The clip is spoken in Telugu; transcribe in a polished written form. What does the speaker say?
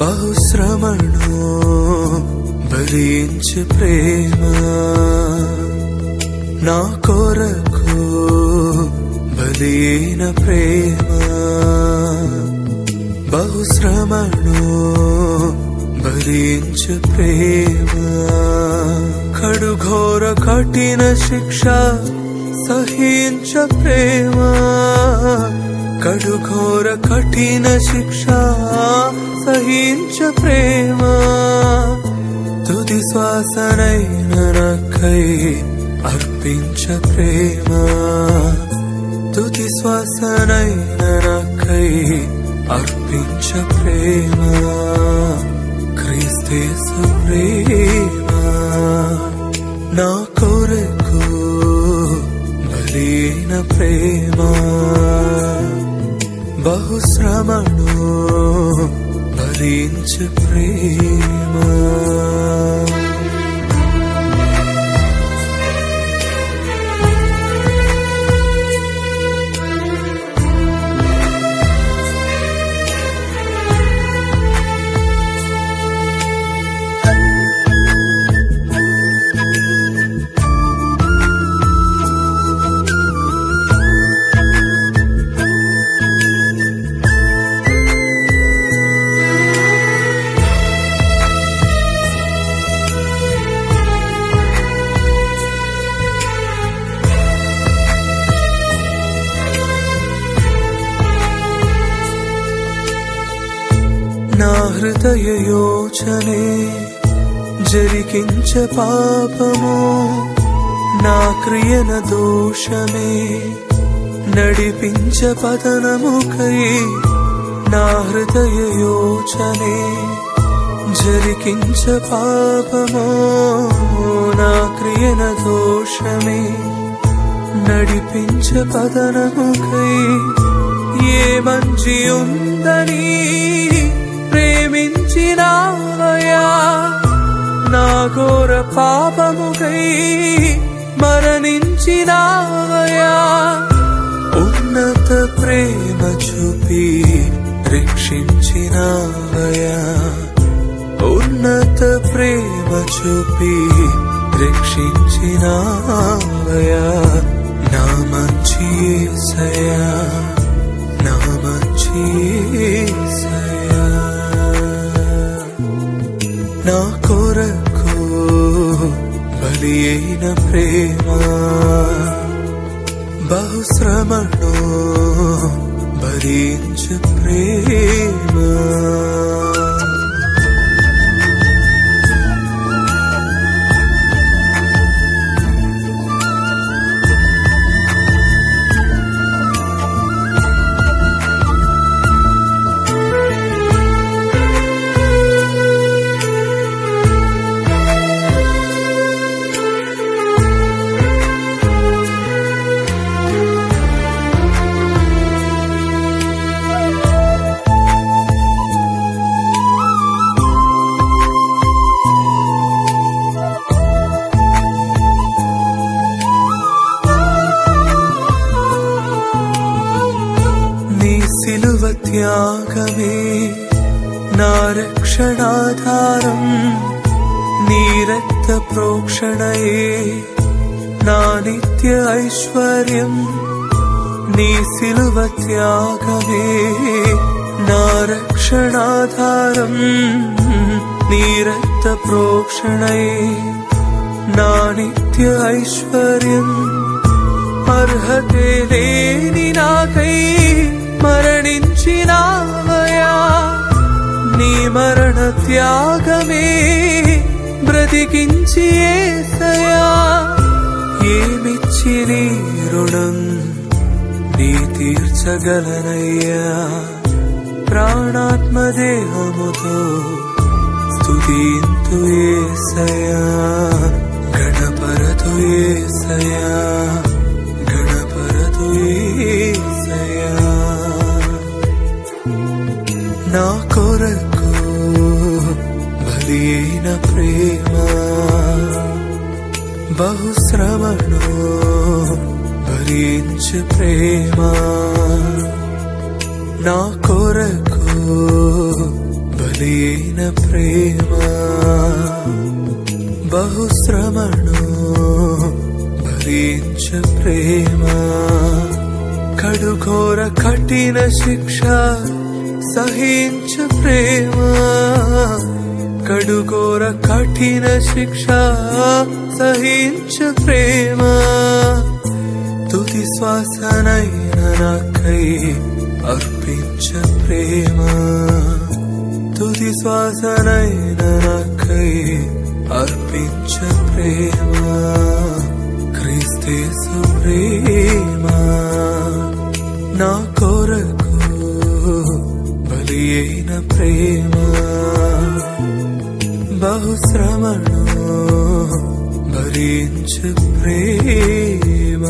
బహుశ్రమను భరించు ప్రేమ నా కొరకు బలిన ప్రేమ బహుశ్రమను భరించు ప్రేమ కడుఘోర కఠిన శిక్ష సహించ ప్రేమ కడుఘోర కఠిన శిక్ష సహించ ప్రేమ తుది శ్వాసనైన నాకై అర్పించ ప్రేమ తుది శ్వాసనైన నాకై అర్పించ ప్రేమ క్రీస్తేసు ప్రేమ నా కొరకు బలిన ప్రేమ బహుశ్రమను భరించు ప్రేమ నా హృదయ యోచనే జరిగించ పాపము నా క్రియన దోషమే నడిపించ పతనముకై నా హృదయ యోచనే జరిగించ పాపము నా క్రియన దోషమే నడిపించ పతనముకై ఏ మంచి ఉందని ప్రేమించినావయా నా ఘోర పాపముకై మరణించినావయా ఉన్నత ప్రేమ చూపి రక్షించినావయా ఉన్నత ప్రేమ చూపి రక్షించినావయా నా మంచి యేసయ్యా నా మంచి యేసయ్యా నా కొరకు బలి అయిన ప్రేమ బహుశ్రమను భరించు ప్రేమ సిలువ త్యాగమే నా రక్షణాధారం నీ రక్త ప్రోక్షణయే నా నిత్య ఐశ్వర్యం నీ సిలువ త్యాగమే నా రక్షణాధారం నీ రక్త ప్రోక్షణయే నా నిత్య ఐశ్వర్యం అర్హతే లేని నాకై మరణించినావయా నీ మరణ త్యాగమే బ్రతికించి యేసయ్యా ఏమిచ్చి నీ రుణం నీ తీర్చగలనయ్యా ప్రాణాత్మదేహముతో స్తుతింతు యేసయ్యా గణపరతు యేసయ్యా గణపరతు యేసయ్యా నా కొరకు బలి అయిన ప్రేమ బహుశ్రమను భరించు ప్రేమ నా కొరకు బలి అయిన ప్రేమ బహుశ్రమను భరించ ప్రేమ కడుఘోర కఠిన శిక్ష సహించ ప్రేమ కడుఘోర కఠిన శిక్ష సహించ ప్రేమ తుది శ్వాసనైన నాకై అర్పించ ప్రేమ తుది శ్వాసనైన నాకై అర్పించ ప్రేమ క్రీస్తేసు ప్రేమ నా కొరకు బలి అయిన ప్రేమ బహుశ్రమను భరించ ప్రేమ